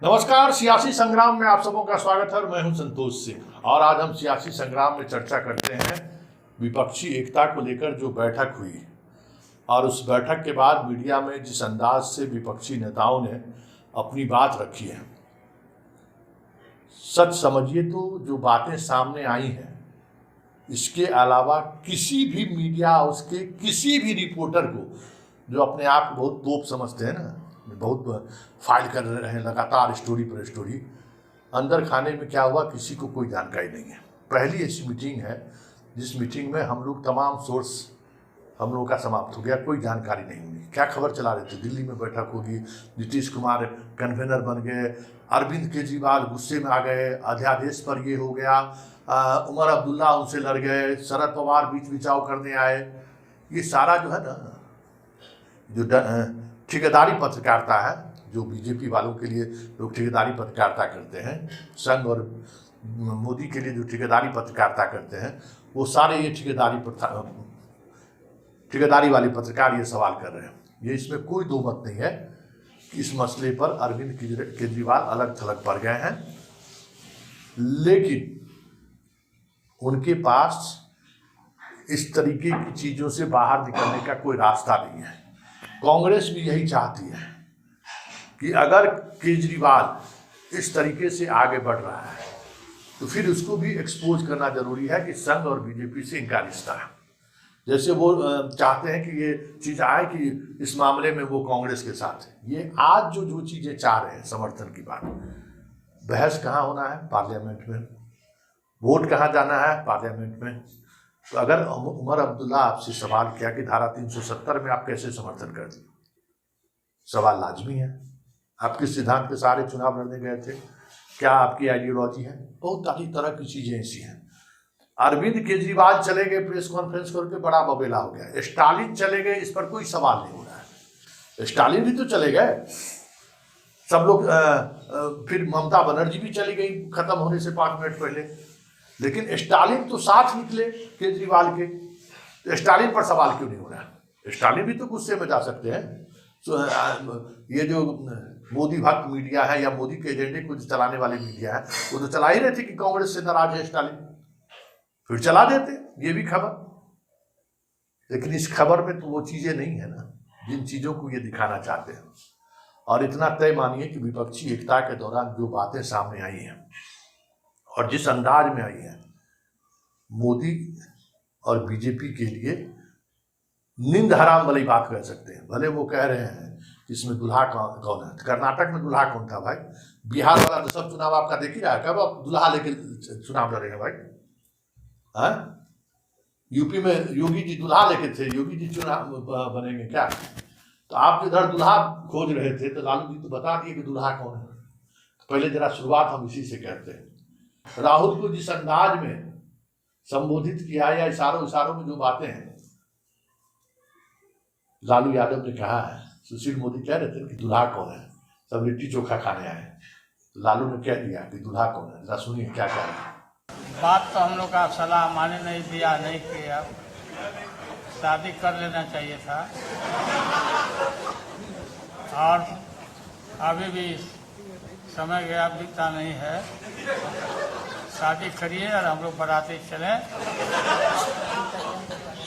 नमस्कार, सियासी संग्राम में आप सबों का स्वागत है। मैं हूं संतोष सिंह और आज हम सियासी संग्राम में चर्चा करते हैं विपक्षी एकता को लेकर जो बैठक हुई और उस बैठक के बाद मीडिया में जिस अंदाज से विपक्षी नेताओं ने अपनी बात रखी है। सच समझिए तो जो बातें सामने आई हैं, इसके अलावा किसी भी मीडिया उसके किसी भी रिपोर्टर को जो अपने आप को बहुत तोप समझते हैं ना, बहुत फाइल कर रहे हैं लगातार स्टोरी पर स्टोरी, अंदर खाने में क्या हुआ किसी को कोई जानकारी नहीं है। पहली ऐसी मीटिंग है जिस मीटिंग में हम लोग तमाम सोर्स हम लोगों का समाप्त हो गया, कोई जानकारी नहीं मिली। क्या खबर चला रहे थे, दिल्ली में बैठक होगी, नीतीश कुमार कन्वेनर बन गए, अरविंद केजरीवाल गुस्से में आ गए, अध्यादेश पर ये हो गया, उमर अब्दुल्ला उनसे लड़ गए, शरद पवार बीच बिचाव करने आए। ये सारा जो है ना, जो ठेकेदारी पत्रकारिता है, जो बीजेपी वालों के लिए लोग ठेकेदारी पत्रकारिता करते हैं, संघ और मोदी के लिए जो ठेकेदारी पत्रकारिता करते हैं, वो सारे ये ठेकेदारी वाले पत्रकार ये सवाल कर रहे हैं। ये इसमें कोई दो मत नहीं है कि इस मसले पर अरविंद केजरीवाल अलग थलग पड़ गए हैं, लेकिन उनके पास इस तरीके की चीज़ों से बाहर निकलने का कोई रास्ता नहीं है। कांग्रेस भी यही चाहती है कि अगर केजरीवाल इस तरीके से आगे बढ़ रहा है तो फिर उसको भी एक्सपोज करना जरूरी है कि संघ और बीजेपी से इनका रिश्ता है। जैसे वो चाहते हैं कि ये चीज़ आए कि इस मामले में वो कांग्रेस के साथ है। ये आज जो चीज़ें चाह रहे हैं, समर्थन की बात, बहस कहाँ होना है, पार्लियामेंट में, वोट कहाँ जाना है, पार्लियामेंट में। तो अगर उमर अब्दुल्ला आपसे सवाल किया कि धारा 370 में आप कैसे समर्थन कर दिए, सवाल लाजमी है। आप किस सिद्धांत के सारे चुनाव लड़ने गए थे, क्या आपकी आइडियोलॉजी है, बहुत सारी तरह की चीजें ऐसी हैं। अरविंद केजरीवाल चले गए, प्रेस कॉन्फ्रेंस करके बड़ा बबेला हो गया। स्टालिन चले गए, इस पर कोई सवाल नहीं हो रहा है। स्टालिन भी तो चले गए, सब लोग फिर ममता बनर्जी भी चली गई खत्म होने से 5 मिनट पहले, लेकिन स्टालिन तो साथ निकले केजरीवाल के। तो स्टालिन पर सवाल क्यों नहीं हो रहा है? स्टालिन भी तो गुस्से में जा सकते हैं। तो ये जो मोदी भक्त मीडिया है या मोदी के एजेंडे को चलाने वाली मीडिया है, वो तो चला ही रहे थे कि कांग्रेस से नाराज है स्टालिन, फिर चला देते ये भी खबर। लेकिन इस खबर में तो वो चीजें नहीं है ना जिन चीजों को ये दिखाना चाहते हैं। और इतना तय मानिए कि विपक्षी एकता के दौरान जो बातें सामने आई हैं और जिस अंदाज में आई है, मोदी और बीजेपी के लिए नींद हराम वाली बात कह सकते हैं। भले वो कह रहे हैं कि इसमें दुल्हा कौन है, कर्नाटक में दुल्हा कौन था भाई? बिहार वाला तो सब चुनाव आपका देख ही रहा है, कब आप दुल्हा लेके चुनाव लड़े हैं भाई? हाँ, यूपी में योगी जी दुल्हा लेके थे, योगी जी चुनाव बनेंगे क्या? तो आप जिधर दुल्हा खोज रहे थे तो लालू जी तो बता दिए कि दुल्हा कौन है। तो पहले जरा शुरुआत हम इसी से करते हैं। राहुल को जिस अंदाज में संबोधित किया या इशारों में जो बातें हैं, लालू यादव ने कहा है, सुशील मोदी कह रहे थे कि दुल्हा कौन है, सब लिट्टी चोखा खाने आए। तो लालू ने कह दिया कि दुल्हा कौन है, जरा सुनिए क्या कह रहे हैं। बात तो हम लोग का सलाह माने नहीं दिया, नहीं किया, शादी कर लेना चाहिए था। और अभी भी समय गया बीता नहीं है, शादी करिए और हम लोग बाराती चलें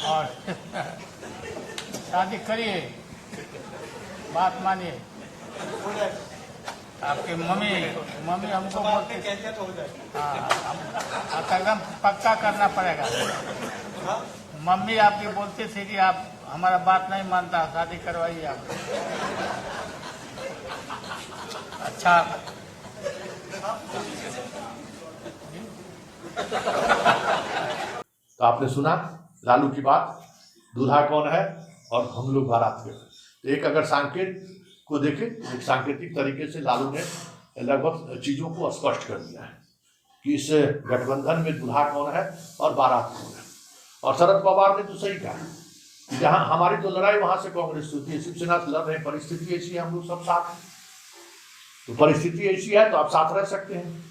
और शादी करिए, बात मानिए। आपकी मम्मी हमको बोलते, हाँ एकदम पक्का करना पड़ेगा। मम्मी आपकी बोलती थी कि आप हमारा बात नहीं मानता, शादी करवाइए आप। अच्छा, तो आपने सुना लालू की बात, दूल्हा कौन है और हम लोग बारात के। तो एक अगर संकेत को देखें, एक सांकेतिक तरीके से लालू ने लगभग चीजों को स्पष्ट कर दिया है कि इस गठबंधन में दूल्हा कौन है और बारात कौन है। और शरद पवार ने तो सही कहा कि जहां हमारी तो लड़ाई वहां से कांग्रेस होती है, शिवसेना से लड़ रहे हैं, परिस्थिति ऐसी है, हम लोग सब साथ हैं। तो परिस्थिति ऐसी है तो आप साथ रह सकते हैं,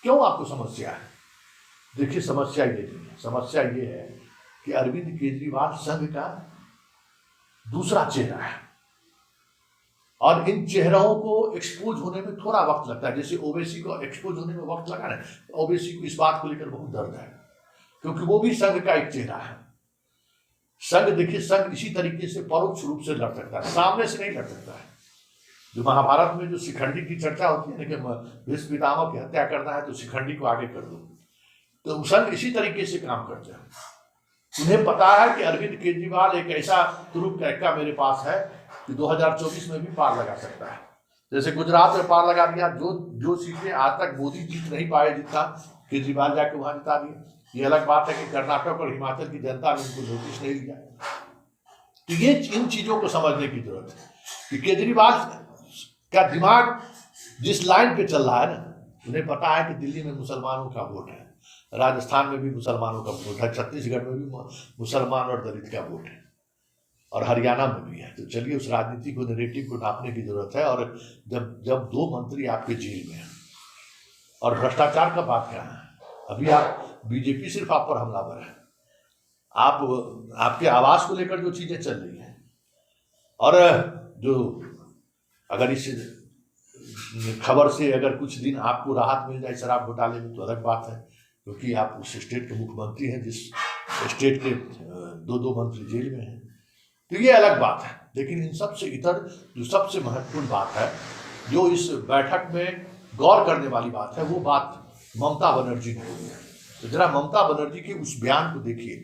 क्यों आपको समस्या है? देखिए, समस्या ये नहीं है, समस्या ये है कि अरविंद केजरीवाल संघ का दूसरा चेहरा है। और इन चेहरों को एक्सपोज होने में थोड़ा वक्त लगता है। जैसे ओवैसी को एक्सपोज होने में वक्त लगा ना, ओवैसी को इस बात को लेकर बहुत दर्द है, क्योंकि वो भी संघ का एक चेहरा है। संघ देखिए, संघ इसी तरीके से परोक्ष रूप से लड़ सकता है, सामने से नहीं लड़ सकता है। जो महाभारत में जो शिखंडी की चर्चा होती है ना कि भीष्म पितामह की हत्या करना है तो शिखंडी को आगे कर दो, तो संघ इसी तरीके से काम करते हैं। उन्हें पता है कि अरविंद केजरीवाल एक ऐसा तुरुप कैक्का मेरे पास है कि 2024 में भी पार लगा सकता है। जैसे गुजरात में पार लगा दिया, जो सीटें आज तक मोदी जीत नहीं पाए जितना केजरीवाल जाके वहां जिता दिए। ये अलग बात है कि कर्नाटक और हिमाचल की जनता ने उनको नोटिस नहीं लिया। तो ये इन चीजों को समझने की जरूरत है कि केजरीवाल का दिमाग जिस लाइन पे चल रहा है ना, उन्हें पता है कि दिल्ली में मुसलमानों का वोट है, राजस्थान में भी मुसलमानों का वोट है, छत्तीसगढ़ में भी मुसलमान और दलित का वोट है, और हरियाणा में भी है। तो चलिए उस राजनीति को, नैरेटिव को नापने की जरूरत है। और जब 2 मंत्री आपके जेल में हैं और भ्रष्टाचार का बात क्या है, अभी आप बीजेपी सिर्फ आप पर हमलावर है, आपके आवास को लेकर जो चीजें चल रही हैं, और जो अगर इस खबर से अगर कुछ दिन आपको राहत मिल जाए शराब घोटाले में तो अलग बात है, क्योंकि आप उस स्टेट के मुख्यमंत्री हैं जिस स्टेट के 2 मंत्री जेल में हैं, तो ये अलग बात है। लेकिन इन सबसे इतर जो सबसे महत्वपूर्ण बात है, जो इस बैठक में गौर करने वाली बात है, वो बात ममता बनर्जी ने बोली है। तो जरा ममता बनर्जी के उस बयान को देखिए।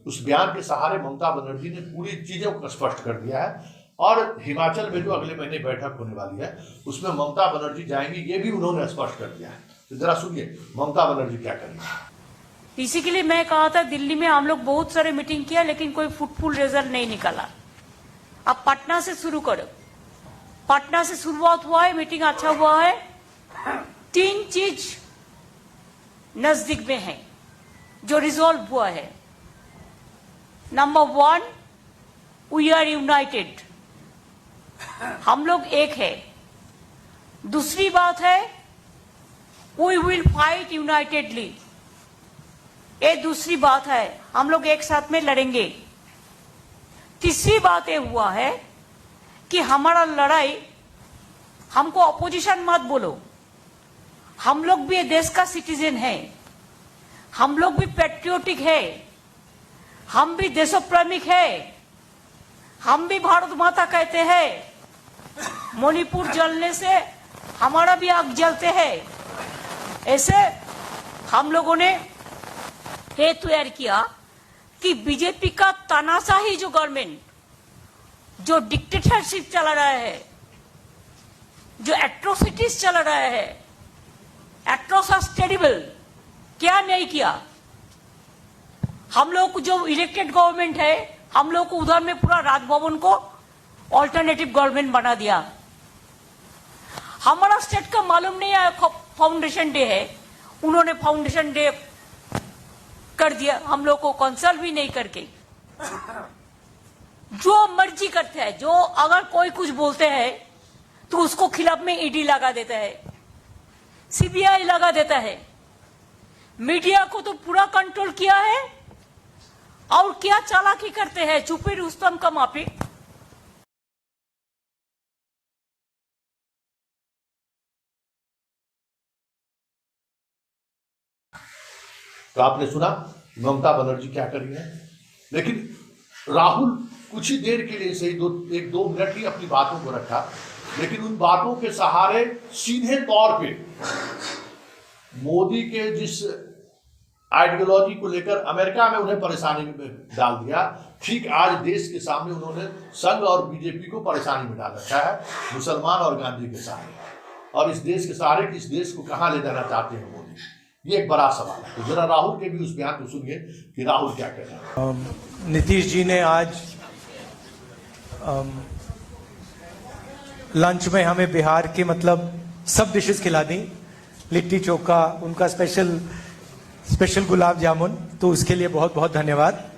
उस बयान के सहारे ममता बनर्जी ने पूरी चीजों को स्पष्ट कर दिया है। और हिमाचल में जो अगले महीने बैठक होने वाली है उसमें ममता बनर्जी जाएंगी, ये भी उन्होंने स्पष्ट कर दिया है। तो जरा सुनिए ममता बनर्जी क्या करेंगी। इसी के लिए मैं कहा था, दिल्ली में हम लोग बहुत सारे मीटिंग किया लेकिन कोई फ्रूटफुल रिजल्ट नहीं निकाला। अब पटना से शुरू करो। पटना से शुरुआत हुआ है, मीटिंग अच्छा हुआ है। 3 चीज नजदीक में है जो रिजॉल्व हुआ है। नंबर 1, वी आर यूनाइटेड, हम लोग एक है। दूसरी बात है, वी विल फाइट यूनाइटेडली, ये दूसरी बात है, हम लोग एक साथ में लड़ेंगे। तीसरी बात ये हुआ है कि हमारा लड़ाई, हमको अपोजिशन मत बोलो, हम लोग भी ये देश का सिटीजन है, हम लोग भी पैट्रियोटिक है, हम भी देशप्रेमिक है, हम भी भारत माता कहते हैं। मणिपुर जलने से हमारा भी आग जलते हैं। ऐसे हम लोगों ने हेतु तैयार किया कि बीजेपी का तानाशाही जो गवर्नमेंट, जो डिक्टेटरशिप चला रहा है, जो एट्रोसिटीज चला रहा है, एट्रोसिटीज टेरिबल, क्या नहीं किया। हम लोग को जो इलेक्टेड गवर्नमेंट है, हम लोग को उधर में पूरा राजभवन को ऑल्टरनेटिव गवर्नमेंट बना दिया। हमारा स्टेट का मालूम नहीं है फाउंडेशन डे है, उन्होंने फाउंडेशन डे कर दिया, हम लोग को कंसल्ट भी नहीं करके। जो मर्जी करते हैं, जो अगर कोई कुछ बोलते हैं तो उसको खिलाफ में ईडी लगा देता है, सीबीआई लगा देता है। मीडिया को तो पूरा कंट्रोल किया है। और क्या चालाकी करते हैं, छुपे रुस्तम का माफी। तो आपने सुना ममता बनर्जी क्या कर रही है। लेकिन राहुल कुछ ही देर के लिए सही 1-2 मिनट ही अपनी बातों को रखा, लेकिन उन बातों के सहारे सीधे तौर पे मोदी के जिस आइडियोलॉजी को लेकर अमेरिका में उन्हें परेशानी में डाल दिया, ठीक आज देश के सामने उन्होंने संघ और बीजेपी को परेशानी में डाल रखा है, मुसलमान और गांधी के सहारे। और इस देश के सहारे कि इस देश को कहां ले जाना चाहते हैं मोदी, ये एक बड़ा सवाल है। तो जरा राहुल के भी उस बयान को सुनिए कि राहुल क्या कह रहे हैं। नीतीश जी ने आज लंच में हमें बिहार के मतलब सब डिशेस खिला दी, लिट्टी चोखा, उनका स्पेशल गुलाब जामुन, तो उसके लिए बहुत बहुत धन्यवाद।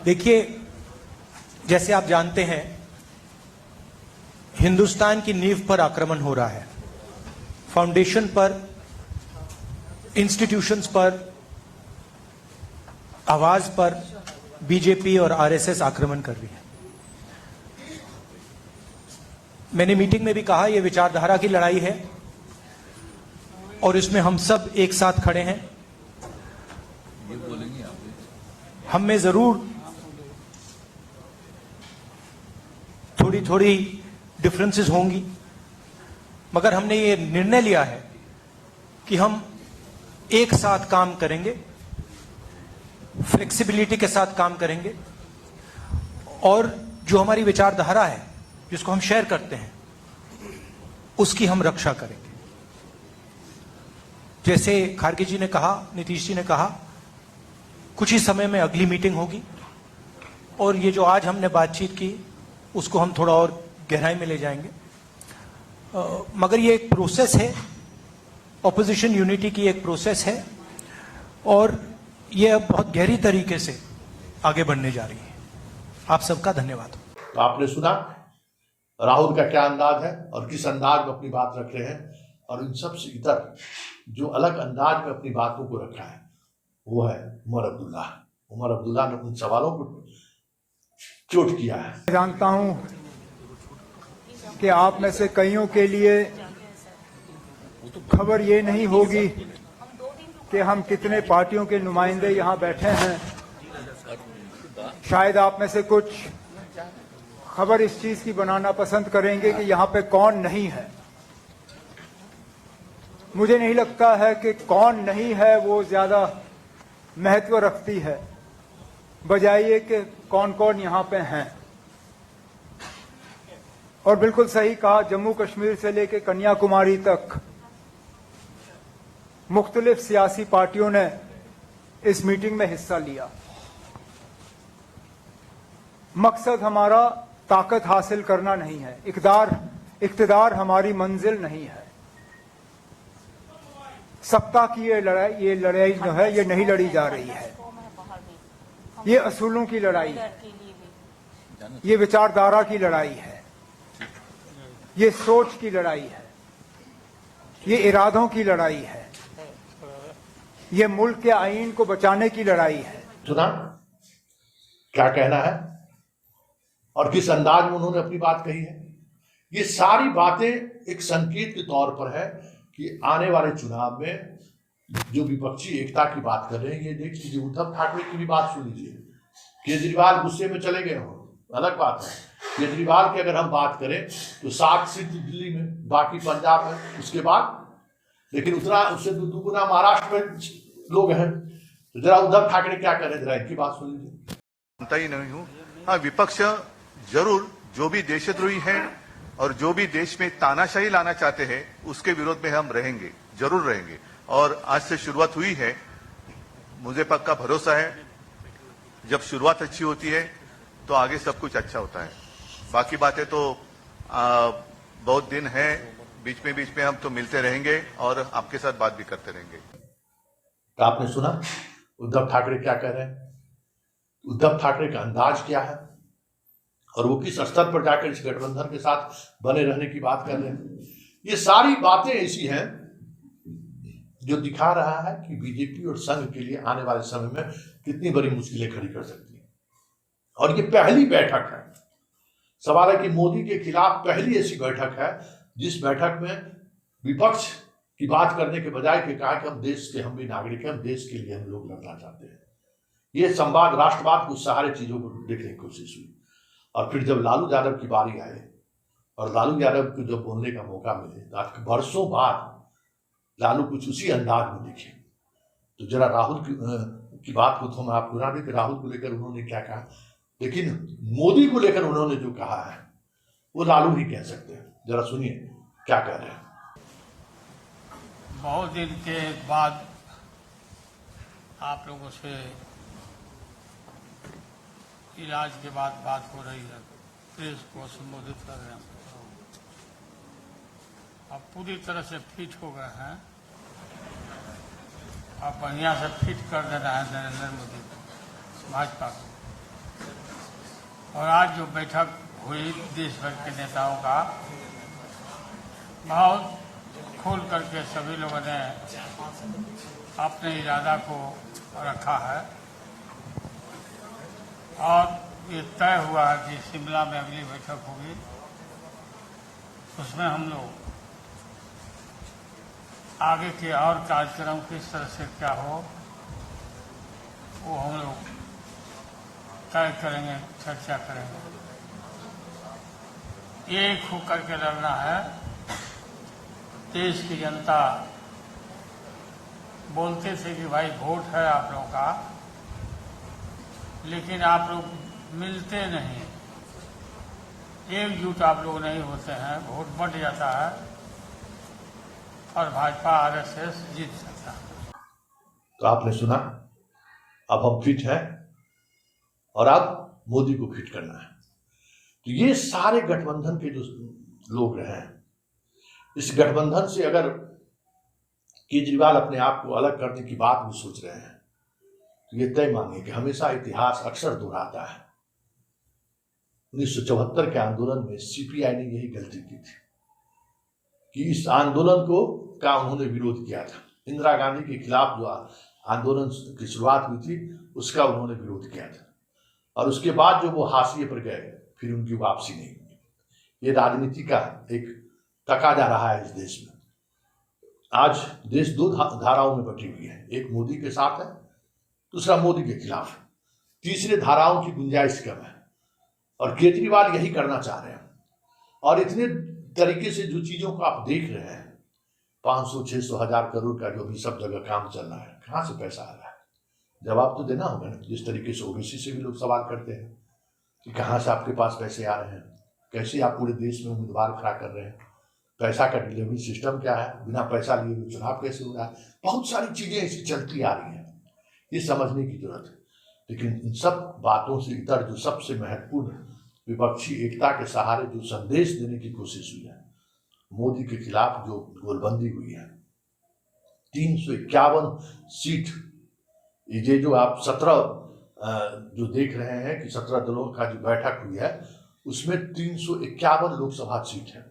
देखिए, जैसे आप जानते हैं, हिंदुस्तान की नींव पर आक्रमण हो रहा है, फाउंडेशन पर, इंस्टीट्यूशंस पर, आवाज पर बीजेपी और आरएसएस आक्रमण कर रही है। मैंने मीटिंग में भी कहा, यह विचारधारा की लड़ाई है और इसमें हम सब एक साथ खड़े हैं। हम में जरूर थोड़ी थोड़ी डिफरेंसेस होंगी, मगर हमने ये निर्णय लिया है कि हम एक साथ काम करेंगे, फ्लेक्सिबिलिटी के साथ काम करेंगे और जो हमारी विचारधारा है जिसको हम शेयर करते हैं उसकी हम रक्षा करेंगे। जैसे खारगे जी ने कहा, नीतीश जी ने कहा, कुछ ही समय में अगली मीटिंग होगी और ये जो आज हमने बातचीत की उसको हम थोड़ा और गहराई में ले जाएंगे। मगर ये एक प्रोसेस है, ऑपोजिशन यूनिटी की एक प्रोसेस है और ये अब बहुत गहरी तरीके से आगे बढ़ने जा रही है। आप सबका धन्यवाद। तो आपने सुना राहुल का क्या अंदाज है और किस अंदाज में अपनी बात रख रहे हैं, और इन सब से इतर जो अलग अंदाज में अपनी बातों को रखा है वो है उमर अब्दुल्ला। उमर अब्दुल्ला ने उन सवालों को चोट किया है। जानता हूं कि आप में से कईयों के लिए खबर ये नहीं होगी कि हम कितने पार्टियों के नुमाइंदे यहां बैठे हैं। शायद आप में से कुछ खबर इस चीज की बनाना पसंद करेंगे कि यहां पे कौन नहीं है। मुझे नहीं लगता है कि कौन नहीं है वो ज्यादा महत्व रखती है, बजाय ये कि कौन कौन यहां पे हैं। और बिल्कुल सही कहा, जम्मू कश्मीर से लेकर कन्याकुमारी तक मुख्तलिफ सियासी पार्टियों ने इस मीटिंग में हिस्सा लिया। मकसद हमारा ताकत हासिल करना नहीं है, इक़्तिदार हमारी मंजिल नहीं है। सत्ता की ये लड़ाई जो है ये नहीं लड़ी जा रही है। ये असूलों की लड़ाई है, ये विचारधारा की लड़ाई है, ये सोच की लड़ाई है, ये इरादों की लड़ाई है, ये मुल्क के आईन को बचाने की लड़ाई है। सुना क्या कहना है और किस अंदाज में उन्होंने अपनी बात कही है। ये सारी बातें एक संकेत के तौर पर है कि आने वाले चुनाव में जो विपक्षी एकता की बात कर रहे हैं, ये देख लीजिए उद्धव ठाकरे की भी बात सुन लीजिए। केजरीवाल गुस्से में चले गए हो, अलग बात है। केजरीवाल की अगर हम बात करें तो 7 सीट दिल्ली में, बाकी पंजाब में, उसके बाद लेकिन उतना उससे दुगुना महाराष्ट्र में लोग हैं। तो जरा उद्धव ठाकरे क्या कर रहे हैं, जरा इनकी बात सुन लीजिए। जानता ही नहीं हूं। हाँ, विपक्ष जरूर जो भी देशद्रोही हैं और जो भी देश में तानाशाही लाना चाहते हैं उसके विरोध में हम रहेंगे, जरूर रहेंगे। और आज से शुरुआत हुई है, मुझे पक्का भरोसा है जब शुरुआत अच्छी होती है तो आगे सब कुछ अच्छा होता है। बाकी बातें तो बहुत दिन है, बीच में हम तो मिलते रहेंगे और आपके साथ बात भी करते रहेंगे। तो आपने सुना उद्धव ठाकरे क्या कह रहे हैं, उद्धव ठाकरे का अंदाज क्या है और वो किस स्तर पर जाकर इस गठबंधन के साथ बने रहने की बात कर रहे हैं। ये सारी बातें ऐसी हैं जो दिखा रहा है कि बीजेपी और संघ के लिए आने वाले समय में कितनी बड़ी मुश्किलें खड़ी कर सकती है। और ये पहली बैठक है, सवाल है कि मोदी के खिलाफ पहली ऐसी बैठक है जिस बैठक में विपक्ष की बात करने के बजाय के कहा कि हम देश के, हम भी नागरिक हैं, हम देश के लिए हम लोग लड़ना चाहते हैं। ये संवाद, राष्ट्रवाद को सारे चीजों को देखने की कोशिश हुई। और फिर जब लालू यादव की बारी आए और लालू यादव को जब बोलने का मौका मिले तो बरसों बाद लालू कुछ उसी अंदाज में दिखे। तो जरा राहुल की बात को तो मैं आपको बता दें कि राहुल को लेकर उन्होंने क्या कहा, लेकिन मोदी को लेकर उन्होंने जो कहा है वो लालू ही कह सकते हैं। जरा सुनिए क्या कह रहे हैं। बहुत दिन के बाद आप लोगों से इलाज के बाद बात हो रही है, प्रेस को संबोधित कर रहे हैं। अब पूरी तरह से फिट हो गए हैं, अब बढ़िया से फिट कर देना है नरेंद्र मोदी को, भाजपा को। और आज जो बैठक हुई देश भर के नेताओं का, बहुत खोल करके सभी लोगों ने अपने इरादा को रखा है और ये तय हुआ है कि शिमला में अगली बैठक होगी उसमें हम लोग आगे के और कार्यक्रम किस तरह से क्या हो वो हम लोग तय करेंगे, चर्चा करेंगे। एक होकर के लड़ना है। देश की जनता बोलते थे कि भाई वोट है आप लोगों का, लेकिन आप लोग मिलते नहीं, एकजुट आप लोग नहीं होते हैं, वोट बढ़ जाता है और भाजपा आरएसएस जीत सकता है। तो आपने सुना, अब हम फिट हैं और अब मोदी को फिट करना है। तो ये सारे गठबंधन के जो लोग रहे हैं, इस गठबंधन से अगर केजरीवाल अपने आप को अलग करने की बात भी सोच रहे हैं तो ये तय मानिए कि हमेशा इतिहास अक्सर दोहराता है। 1974 के आंदोलन में सीपीआई ने यही गलती की थी कि इस आंदोलन का उन्होंने विरोध किया था। इंदिरा गांधी के खिलाफ जो आंदोलन की शुरुआत हुई थी उसका उन्होंने विरोध किया था, और उसके बाद जो वो हाशिए पर गए फिर उनकी वापसी नहीं हुई। ये राजनीति का एक तकाजा रहा है इस देश में। आज देश दो धाराओं में बटी हुई है, एक मोदी के साथ है, दूसरा मोदी के खिलाफ है। तीसरे धाराओं की गुंजाइश कम है और केजरीवाल यही करना चाह रहे हैं। और इतने तरीके से जो चीजों को आप देख रहे हैं, 500, 600, 1000 करोड़ का जो भी सब जगह काम चल रहा है, कहाँ से पैसा आ रहा है? जवाब तो देना होगा ना। जिस तरीके से ओबीसी से भी लोग सवाल करते हैं कि कहाँ से आपके पास पैसे आ रहे हैं, कैसे आप पूरे देश में उम्मीदवार खड़ा कर रहे हैं, पैसा का डिलीवरी सिस्टम क्या है, बिना पैसा लिए हुए चुनाव कैसे हो रहा है। बहुत सारी चीजें ऐसी चलती आ रही हैं, ये समझने की जरूरत है। लेकिन इन सब बातों से इतर जो सबसे महत्वपूर्ण विपक्षी एकता के सहारे जो संदेश देने की कोशिश हुई है, मोदी के खिलाफ जो गोलबंदी हुई है, 351 सीट, ये जो आप 17 जो देख रहे हैं कि 17 दलों का जो बैठक हुई है उसमें 351 लोकसभा सीट है,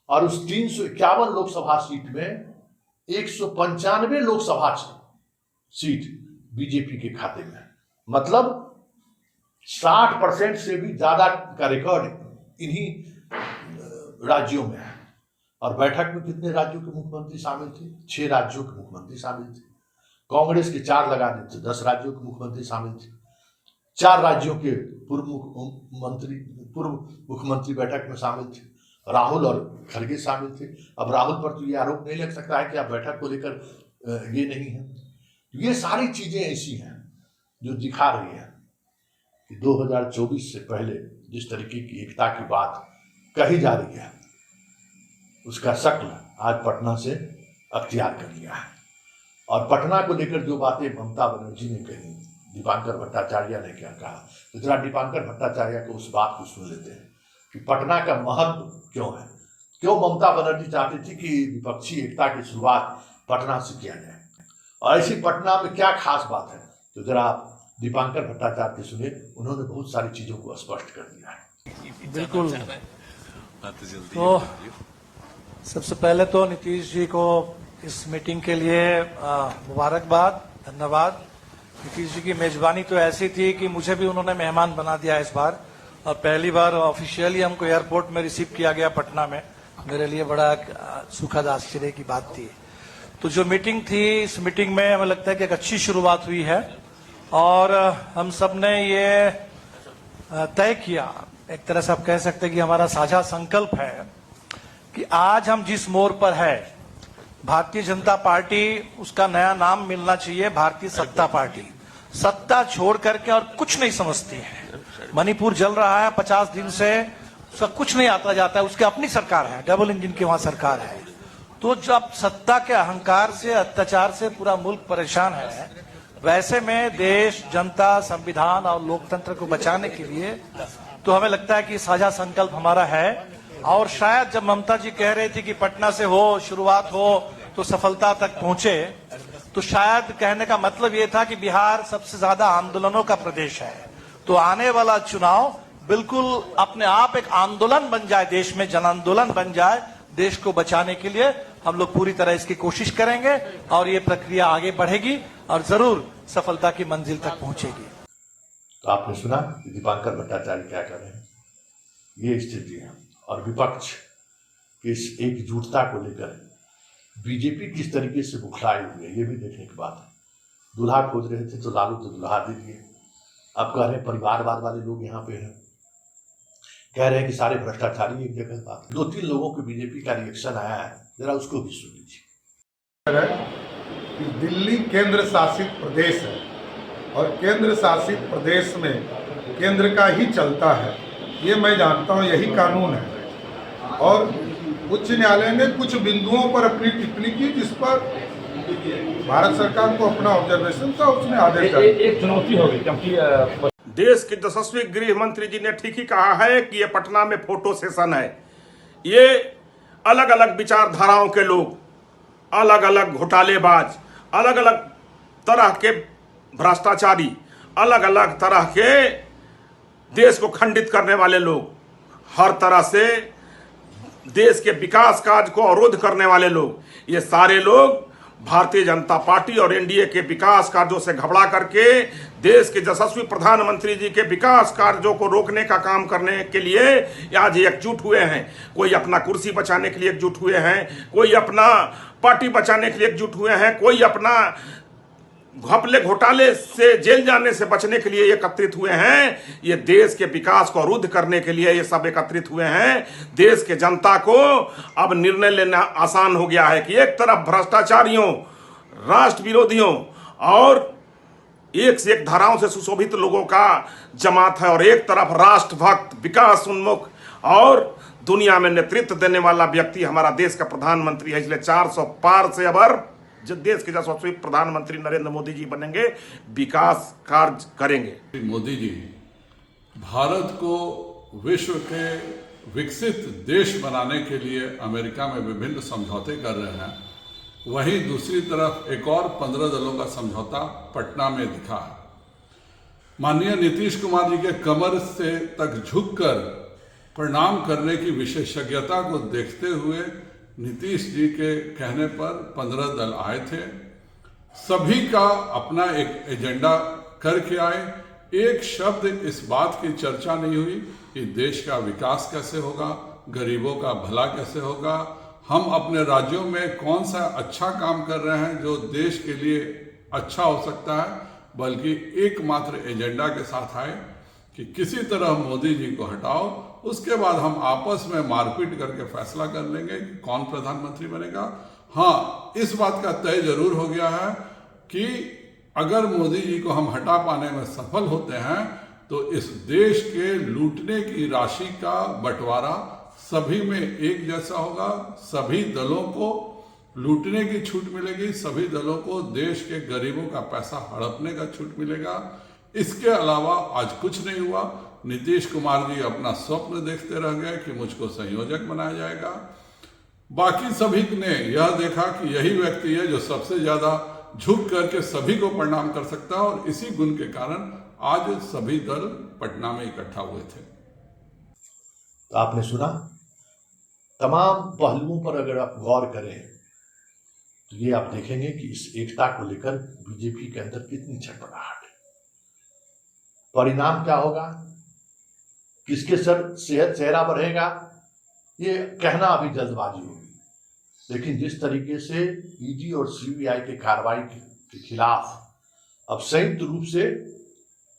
और उस 351 लोकसभा सीट में 195 लोकसभा सीट बीजेपी के खाते में, मतलब 60% से भी ज्यादा का रिकॉर्ड इन्हीं राज्यों में है। और बैठक में कितने राज्यों के मुख्यमंत्री शामिल थे? 6 राज्यों के मुख्यमंत्री शामिल थे। कांग्रेस के 4 लगा देते, 10 राज्यों के मुख्यमंत्री शामिल थे। 4 राज्यों के पूर्व मुख्यमंत्री बैठक में शामिल थे। राहुल और खड़गे शामिल थे। अब राहुल पर तो ये आरोप नहीं लग सकता है कि आप बैठक को लेकर ये नहीं है। ये सारी चीजें ऐसी हैं जो दिखा रही है कि 2024 से पहले जिस तरीके की एकता की बात कही जा रही है उसका शक्ल आज पटना से अख्तियार कर लिया है। और पटना को लेकर जो बातें ममता बनर्जी ने कही, दीपांकर भट्टाचार्य ने क्या कहा, तो जरा दीपांकर भट्टाचार्य को उस बात को सुन लेते हैं कि पटना का महत्व क्यों है, क्यों ममता बनर्जी चाहती थी कि विपक्षी एकता की शुरुआत पटना से किया जाए, और ऐसी पटना में क्या खास बात है। तो जरा आप दीपांकर भट्टाचार्य सुने, उन्होंने बहुत सारी चीजों को स्पष्ट कर दिया है। बिल्कुल। तो सबसे पहले तो नीतीश जी को इस मीटिंग के लिए मुबारकबाद, धन्यवाद। नीतीश जी की मेजबानी तो ऐसी थी कि मुझे भी उन्होंने मेहमान बना दिया इस बार, और पहली बार ऑफिशियली हमको एयरपोर्ट में रिसीव किया गया पटना में। मेरे लिए बड़ा सुखद आश्चर्य की बात थी। तो जो मीटिंग थी, इस मीटिंग में हमें लगता है कि एक अच्छी शुरुआत हुई है, और हम सब ने ये तय किया, एक तरह से आप कह सकते हैं कि हमारा साझा संकल्प है कि आज हम जिस मोड़ पर है, भारतीय जनता पार्टी, उसका नया नाम मिलना चाहिए भारतीय सत्ता पार्टी। सत्ता छोड़ करके और कुछ नहीं समझती है। मणिपुर जल रहा है 50 दिन से, उसका कुछ नहीं आता जाता है, उसकी अपनी सरकार है, डबल इंजन की वहां सरकार है। तो जब सत्ता के अहंकार से, अत्याचार से पूरा मुल्क परेशान है, वैसे में देश, जनता, संविधान और लोकतंत्र को बचाने के लिए तो हमें लगता है कि साझा संकल्प हमारा है। और शायद जब ममता जी कह रही थी कि पटना से हो, शुरुआत हो तो सफलता तक पहुंचे, तो शायद कहने का मतलब ये था कि बिहार सबसे ज्यादा आंदोलनों का प्रदेश है। तो आने वाला चुनाव बिल्कुल अपने आप एक आंदोलन बन जाए, देश में जन आंदोलन बन जाए। देश को बचाने के लिए हम लोग पूरी तरह इसकी कोशिश करेंगे, और ये प्रक्रिया आगे बढ़ेगी और जरूर सफलता की मंजिल तक पहुंचेगी। तो आपने सुना कि दीपांकर भट्टाचार्य क्या कर रहे हैं, ये स्थिति है। और विपक्ष कि इस एकजुटता को लेकर बीजेपी किस तरीके से बुखलाई हुई है, ये भी देखने की बात है। दूल्हा खोज रहे थे तो लालू तो दूल्हा दे दिए। अब कह रहे हैं परिवारवाद वाले लोग यहाँ पे हैं, कह रहे हैं कि सारे भ्रष्टाचारी एक जगह बात। 2-3 लोगों को बीजेपी का रिएक्शन आया है, जरा उसको भी सुन लीजिए। कि दिल्ली केंद्र शासित प्रदेश है और केंद्र शासित प्रदेश में केंद्र का ही चलता है, ये मैं जानता हूँ, यही कानून है। और उच्च न्यायालय ने कुछ बिंदुओं पर अपनी टिप्पणी की जिस पर भारत सरकार को अपना ऑब्जर्वेशन था, उसने आदेश जारी किया। एक चुनौती होगी क्योंकि देश के यशस्वी गृह मंत्री जी ने ठीक ही कहा है कि ये पटना में फोटो सेशन है। ये अलग अलग विचारधाराओं के लोग, अलग अलग घोटालेबाज, अलग अलग तरह के भ्रष्टाचारी, अलग अलग तरह के देश को खंडित करने वाले लोग, हर तरह से देश के विकास कार्य को अवरोध करने वाले लोग, ये सारे लोग भारतीय जनता पार्टी और एनडीए के विकास कार्यों से घबरा करके देश के यशस्वी प्रधानमंत्री जी के विकास कार्यों को रोकने का काम करने के लिए आज एकजुट हुए हैं। कोई अपना कुर्सी बचाने के लिए एकजुट हुए हैं, कोई अपना पार्टी बचाने के लिए एकजुट हुए हैं, कोई अपना घपले घोटाले से जेल जाने से बचने के लिए एकत्रित हुए हैं। ये देश के विकास को अवरुद्ध करने के लिए ये सब एकत्रित हुए हैं। देश के जनता को अब निर्णय लेना आसान हो गया है कि एक तरफ भ्रष्टाचारियों, राष्ट्र विरोधियों और एक से एक धाराओं से सुशोभित लोगों का जमात है, और एक तरफ राष्ट्रभक्त, विकास उन्मुख और दुनिया में नेतृत्व देने वाला व्यक्ति हमारा देश का प्रधानमंत्री है। इसलिए 400 पार से अब जब देश के यशस्वी प्रधानमंत्री नरेंद्र मोदी जी बनेंगे, विकास कार्य करेंगे। मोदी जी भारत को विश्व के विकसित देश बनाने के लिए अमेरिका में विभिन्न समझौते कर रहे हैं, वहीं दूसरी तरफ एक और 15 दलों का समझौता पटना में दिखा है। माननीय नीतीश कुमार जी के कमर से तक झुककर प्रणाम करने की विशेषज्ञता को देखते हुए नीतीश जी के कहने पर 15 दल आए थे। सभी का अपना एक एजेंडा करके आए। एक शब्द इस बात की चर्चा नहीं हुई कि देश का विकास कैसे होगा, गरीबों का भला कैसे होगा, हम अपने राज्यों में कौन सा अच्छा काम कर रहे हैं जो देश के लिए अच्छा हो सकता है, बल्कि एकमात्र एजेंडा के साथ आए कि किसी तरह मोदी जी को हटाओ, उसके बाद हम आपस में मारपीट करके फैसला कर लेंगे कि कौन प्रधानमंत्री बनेगा। हाँ, इस बात का तय जरूर हो गया है कि अगर मोदी जी को हम हटा पाने में सफल होते हैं तो इस देश के लूटने की राशि का बंटवारा सभी में एक जैसा होगा। सभी दलों को लूटने की छूट मिलेगी, सभी दलों को देश के गरीबों का पैसा हड़पने का छूट मिलेगा। इसके अलावा आज कुछ नहीं हुआ। नीतीश कुमार जी अपना स्वप्न देखते रह गए कि मुझको संयोजक बनाया जाएगा। बाकी सभी ने यह देखा कि यही व्यक्ति है जो सबसे ज्यादा झुक करके सभी को प्रणाम कर सकता है, और इसी गुण के कारण आज सभी दल पटना में इकट्ठा हुए थे। तो आपने सुना, तमाम पहलुओं पर अगर आप गौर करें तो ये आप देखेंगे कि इस एकता को लेकर बीजेपी के अंदर कितनी छटपटाहट है। परिणाम क्या होगा, किसके चेहरा बढ़ेगा, ये कहना अभी जल्दबाजी होगी। लेकिन जिस तरीके से ईडी और सीबीआई की कार्रवाई के खिलाफ अब संयुक्त रूप से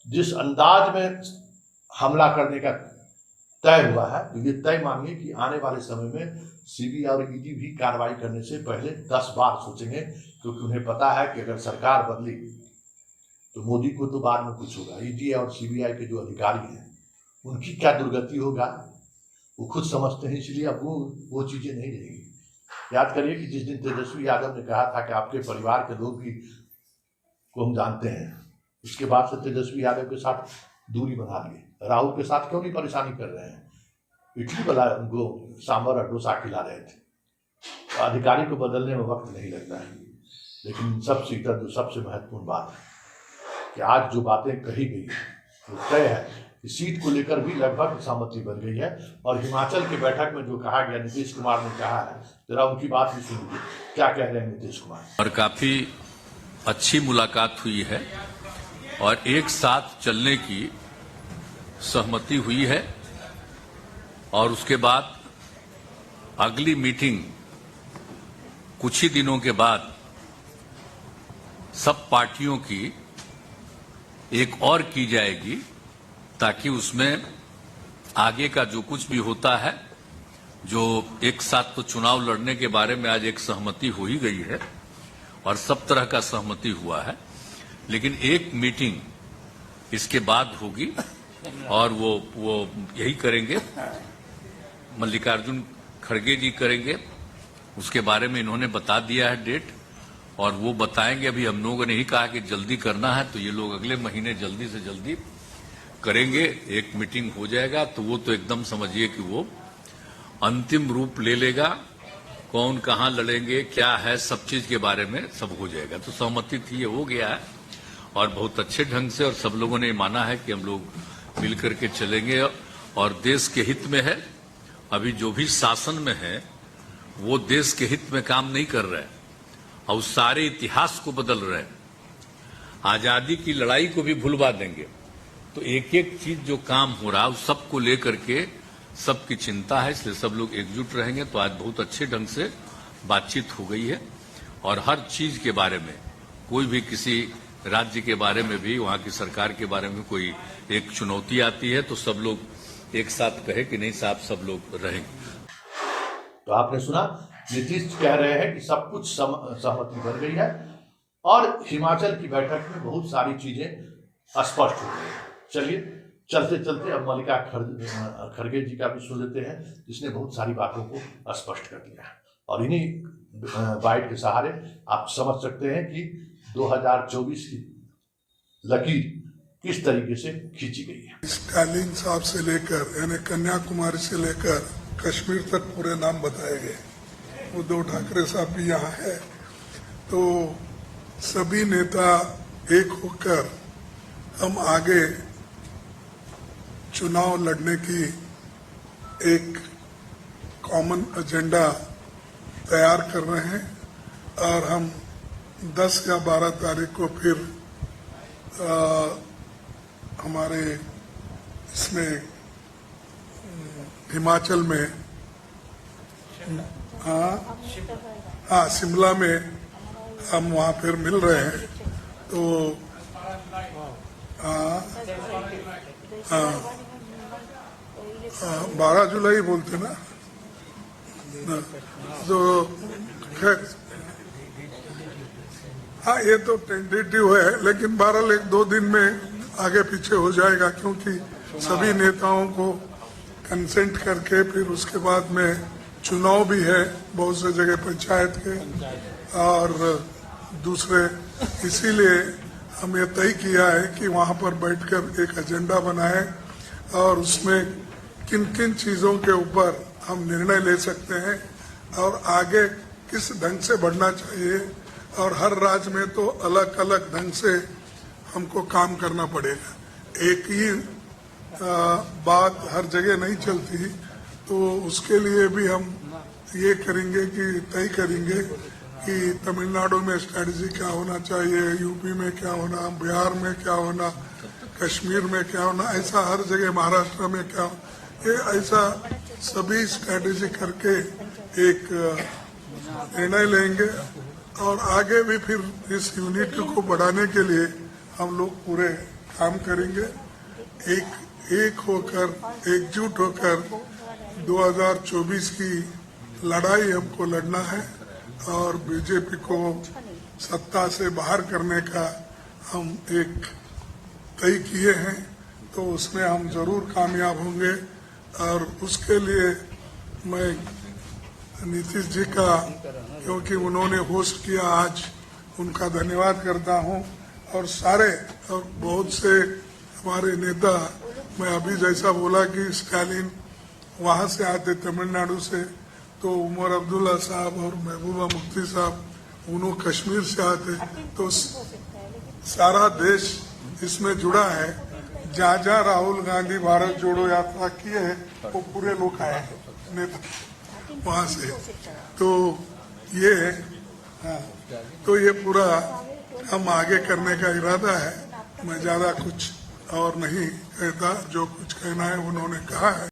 जिस अंदाज में हमला करने का तय हुआ है, तो ये तय मानिए कि आने वाले समय में सीबीआई और ईडी भी कार्रवाई करने से पहले 10 बार सोचेंगे, क्योंकि उन्हें पता है कि अगर सरकार बदली तो मोदी को तो बाद में कुछ होगा। ईडी और सीबीआई के जो अधिकारी हैं उनकी क्या दुर्गति होगा वो खुद समझते हैं, इसलिए अब वो चीजें नहीं रहेगी। याद करिए कि जिस दिन तेजस्वी यादव ने कहा था कि आपके परिवार के लोग भी को हम जानते हैं, उसके बाद से तेजस्वी यादव के साथ दूरी बना लिए। राहुल के साथ क्यों नहीं परेशानी कर रहे हैं, इडली वाला उनको सांभर और डोसा खिला रहे थे। तो अधिकारी को बदलने में वक्त नहीं लगता है। लेकिन सबसे जो सबसे महत्वपूर्ण बात है कि आज जो बातें कही गई वो तय है कि सीट को लेकर भी लगभग सहमति बन गई है। और हिमाचल की बैठक में जो कहा गया, नीतीश कुमार ने कहा है, जरा उनकी बात भी सुनिए, क्या कह रहे हैं नीतीश कुमार। और काफी अच्छी मुलाकात हुई है और एक साथ चलने की सहमति हुई है, और उसके बाद अगली मीटिंग कुछ ही दिनों के बाद सब पार्टियों की एक और की जाएगी, ताकि उसमें आगे का जो कुछ भी होता है, जो एक साथ तो चुनाव लड़ने के बारे में आज एक सहमति हो ही गई है और सब तरह का सहमति हुआ है, लेकिन एक मीटिंग इसके बाद होगी और वो यही करेंगे, मल्लिकार्जुन खड़गे जी करेंगे। उसके बारे में इन्होंने बता दिया है डेट, और वो बताएंगे। अभी हम लोगों ने ही कहा कि जल्दी करना है, तो ये लोग अगले महीने जल्दी से जल्दी करेंगे। एक मीटिंग हो जाएगा तो वो तो एकदम समझिए कि वो अंतिम रूप ले लेगा। कौन कहाँ लड़ेंगे, क्या है, सब चीज के बारे में सब हो जाएगा। तो सहमति थी, ये हो गया है और बहुत अच्छे ढंग से, और सब लोगों ने माना है कि हम लोग मिल करके चलेंगे और देश के हित में है। अभी जो भी शासन में है वो देश के हित में काम नहीं कर रहे और उस सारे इतिहास को बदल रहे हैं। आजादी की लड़ाई को भी भुलवा देंगे। तो एक एक चीज जो काम हो रहा है उस सबको लेकर के सबकी चिंता है, इसलिए सब लोग एकजुट रहेंगे। तो आज बहुत अच्छे ढंग से बातचीत हो गई है और हर चीज के बारे में, कोई भी किसी राज्य के बारे में भी, वहां की सरकार के बारे में कोई एक चुनौती आती है तो सब लोग एक साथ कहे कि नहीं साहब सब लोग रहेंगे। तो आपने सुना, नीतीश कह रहे हैं कि सब कुछ सहमति बन गई है और हिमाचल की बैठक में बहुत सारी चीजें स्पष्ट हो गई। चलिए चलते चलते अब मल्लिका खड़गे जी का भी सुन लेते हैं, जिसने बहुत सारी बातों को स्पष्ट कर दिया है। और इन्हीं बाइट के सहारे आप समझ सकते हैं कि 2024 की लकीर किस तरीके से खींची गई है। स्टालिन साहब से लेकर यानी कन्याकुमारी से लेकर कश्मीर तक पूरे नाम बताए गए। उद्धव ठाकरे साहब भी यहाँ है। तो सभी नेता एक होकर हम आगे चुनाव लड़ने की एक कॉमन एजेंडा तैयार कर रहे हैं और हम 10 या 12 तारीख को फिर हमारे इसमें हिमाचल में हाँ शिमला में हम वहाँ फिर मिल रहे हैं। तो 12 जुलाई बोलते ना, तो खैर हाँ ये तो टेंटेटिव है, लेकिन 12 1-2 दिन में आगे पीछे हो जाएगा, क्योंकि सभी नेताओं को कंसेंट करके फिर उसके बाद में चुनाव भी है बहुत से जगह पंचायत के और दूसरे। इसीलिए हम ये तय किया है कि वहाँ पर बैठकर एक एजेंडा बनाए और उसमें किन किन चीज़ों के ऊपर हम निर्णय ले सकते हैं और आगे किस ढंग से बढ़ना चाहिए। और हर राज्य में तो अलग अलग ढंग से हमको काम करना पड़ेगा, एक ही बात हर जगह नहीं चलती। तो उसके लिए भी हम ये करेंगे कि तय करेंगे कि तमिलनाडु में स्ट्रेटजी क्या होना चाहिए, यूपी में क्या होना, बिहार में क्या होना, कश्मीर में क्या होना, ऐसा हर जगह, महाराष्ट्र में क्या, ये ऐसा सभी स्ट्रेटजी करके एक निर्णय लेंगे और आगे भी फिर इस यूनिटी को बढ़ाने के लिए हम लोग पूरे काम करेंगे। एक होकर, एकजुट होकर 2024 की लड़ाई हमको लड़ना है और बीजेपी को सत्ता से बाहर करने का हम एक तय किए हैं। तो उसमें हम जरूर कामयाब होंगे और उसके लिए मैं नीतीश जी का, क्योंकि उन्होंने होस्ट किया आज, उनका धन्यवाद करता हूं। और सारे और बहुत से हमारे नेता, मैं अभी जैसा बोला कि स्टालिन वहां से आते तमिलनाडु से, तो उमर अब्दुल्ला साहब और महबूबा मुफ्ती साहब उन्होंने कश्मीर से आते, तो सारा देश इसमें जुड़ा है। जहाँ जहाँ राहुल गांधी भारत जोड़ो यात्रा किए है वो पूरे लोग आए हैं नेता वहां से। तो ये हाँ, तो ये पूरा हम आगे करने का इरादा है। मैं ज्यादा कुछ और नहीं कहता, जो कुछ कहना है उन्होंने कहा है।